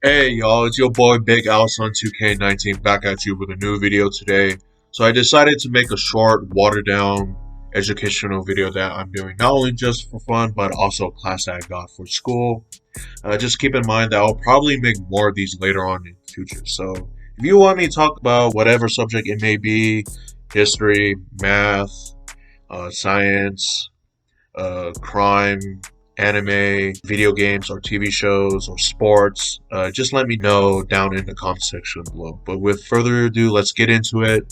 Hey y'all, it's your boy Big Alice on 2K19 back at you with a new video today. So I decided to make a short, watered down educational video that I'm doing not only just for fun but also a class that I got for school. Just keep in mind that I'll probably make more of these later on in the future. So if you want me to talk about whatever subject it may be, history, math, science, crime, anime, video games, or TV shows, or sports, just let me know down in the comment section below. But with further ado, let's get into it.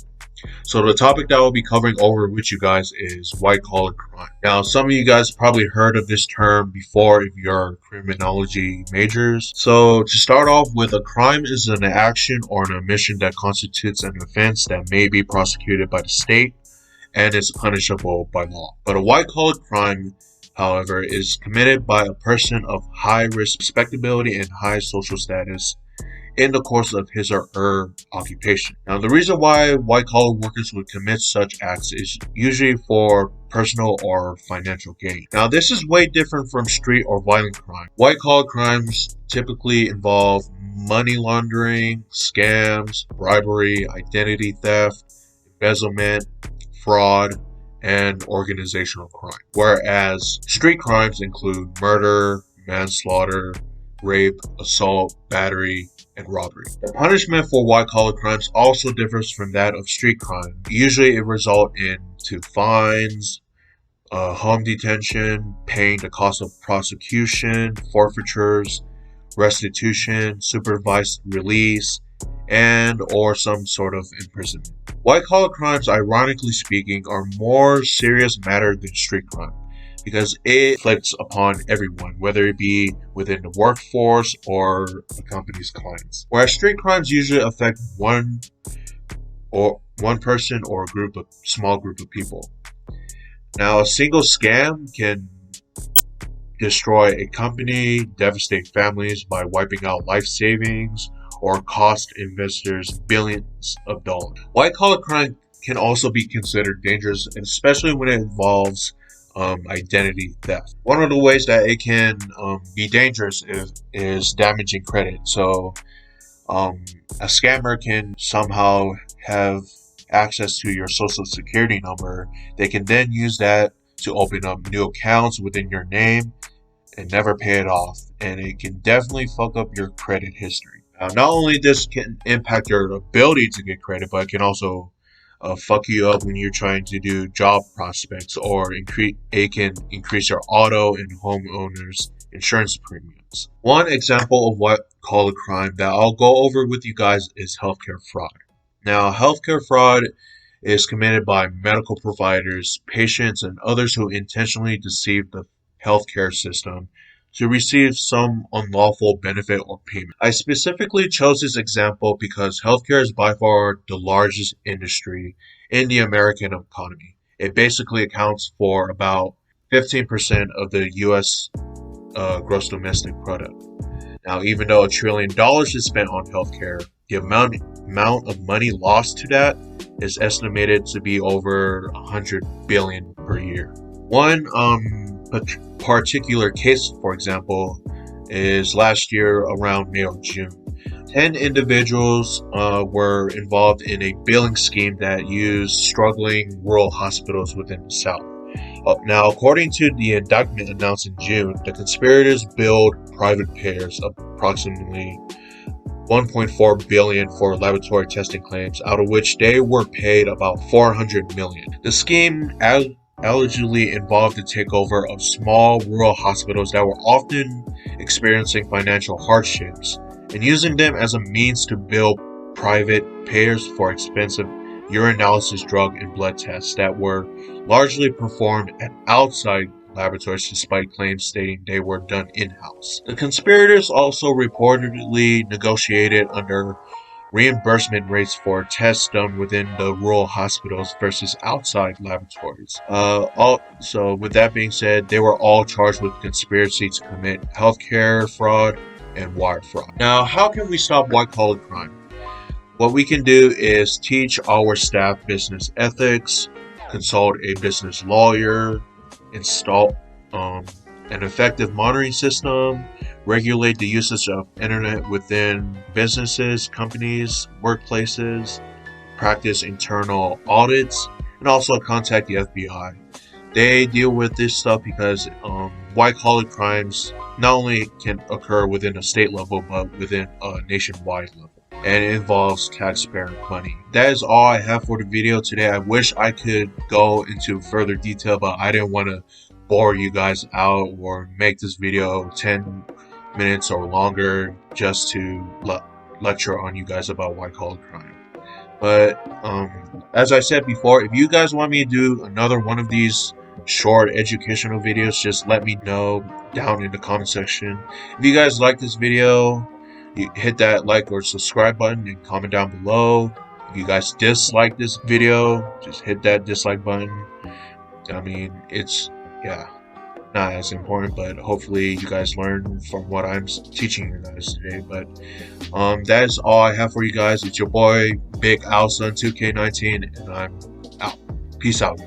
So the topic that I'll be covering over with you guys is white collar crime. Now, some of you guys probably heard of this term before if you're criminology majors. So to start off with, a crime is an action or an omission that constitutes an offense that may be prosecuted by the state and is punishable by law. But a white collar crime, however, is committed by a person of high risk, respectability, and high social status in the course of his or her occupation. Now, the reason why white collar workers would commit such acts is usually for personal or financial gain. Now, this is way different from street or violent crime. White collar crimes typically involve money laundering, scams, bribery, identity theft, embezzlement, fraud, and organizational crime. Whereas street crimes include murder, manslaughter, rape, assault, battery, and robbery. The punishment for white-collar crimes also differs from that of street crime. Usually it results into fines, home detention, paying the cost of prosecution, forfeitures, restitution, supervised release, and or some sort of imprisonment. White-collar crimes, ironically speaking, are more serious matter than street crime because it affects upon everyone, whether it be within the workforce or the company's clients. Whereas street crimes usually affect one person or a small group of people. Now, a single scam can destroy a company, devastate families by wiping out life savings, or cost investors billions of dollars. White-collar crime can also be considered dangerous, especially when it involves identity theft. One of the ways that it can be dangerous is damaging credit. So a scammer can somehow have access to your social security number. They can then use that to open up new accounts within your name and never pay it off. And it can definitely fuck up your credit history. Not only this can impact your ability to get credit, but it can also fuck you up when you're trying to do job prospects, or it can increase your auto and homeowners insurance premiums. One example of white collar crime that I'll go over with you guys is healthcare fraud. Now, healthcare fraud is committed by medical providers, patients, and others who intentionally deceive the healthcare system to receive some unlawful benefit or payment. I specifically chose this example because healthcare is by far the largest industry in the American economy. It basically accounts for about 15% of the U.S. Gross domestic product. Now, even though $1 trillion is spent on healthcare, the amount of money lost to that is estimated to be over 100 billion per year. One particular case, for example, is last year around May or June. 10 individuals were involved in a billing scheme that used struggling rural hospitals within the South. Now, according to the indictment announced in June, the conspirators billed private payers approximately $1.4 billion for laboratory testing claims, out of which they were paid about $400 million. The scheme allegedly involved the takeover of small rural hospitals that were often experiencing financial hardships and using them as a means to bill private payers for expensive urinalysis, drug, and blood tests that were largely performed at outside laboratories despite claims stating they were done in-house. The conspirators also reportedly negotiated under reimbursement rates for tests done within the rural hospitals versus outside laboratories. So with that being said, they were all charged with conspiracy to commit healthcare fraud and wire fraud. Now, how can we stop white-collar crime? What we can do is teach our staff business ethics, consult a business lawyer, install an effective monitoring system, regulate the usage of internet within businesses, companies, workplaces, practice internal audits, and also contact the FBI. They deal with this stuff because white collar crimes not only can occur within a state level but within a nationwide level. And it involves taxpayer money. That is all I have for the video today. I wish I could go into further detail, but I didn't want to bore you guys out or make this video 10 minutes or longer just to lecture on you guys about white collar crime. But as I said before, if you guys want me to do another one of these short educational videos, just let me know down in the comment section. If you guys like this video, you hit that like or subscribe button and comment down below. If you guys dislike this video, just hit that dislike button. I mean, it's not as important, but hopefully you guys learn from what I'm teaching you guys today. But that is all I have for you guys. It's your boy Big Alson 2K19, and I'm out. Peace out.